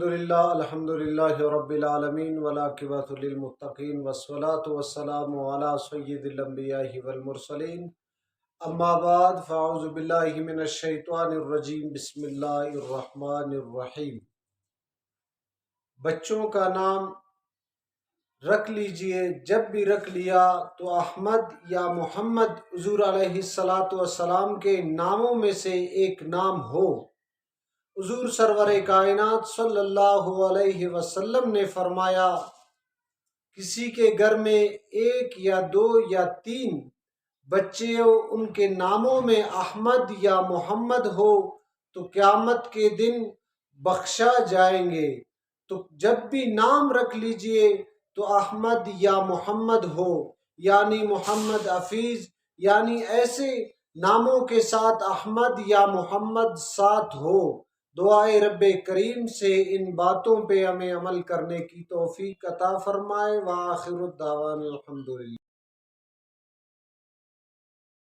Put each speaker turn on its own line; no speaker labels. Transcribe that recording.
الحمدللہ رب العالمین والعاقبۃ للمتقین والصلاة والسلام علی سید الانبیاء والمرسلین اما بعد فاعوذ باللہ من الشیطان الرجیم بسم اللہ الرحمن الرحیم۔ بچوں کا نام رکھ لیجئے، جب بھی رکھ لیا تو احمد یا محمد حضور علیہ السلام کے ناموں میں سے ایک نام ہو۔ حضور سرور کائنات صلی اللہ علیہ وسلم نے فرمایا، کسی کے گھر میں ایک یا دو یا تین بچے ہو، ان کے ناموں میں احمد یا محمد ہو تو قیامت کے دن بخشا جائیں گے۔ تو جب بھی نام رکھ لیجئے تو احمد یا محمد ہو، یعنی محمد حفیظ، یعنی ایسے ناموں کے ساتھ احمد یا محمد ساتھ ہو۔ دعائے رب کریم سے ان باتوں پہ ہمیں عمل کرنے کی توفیق عطا فرمائے۔ وآخر الدعوانا الحمدللہ۔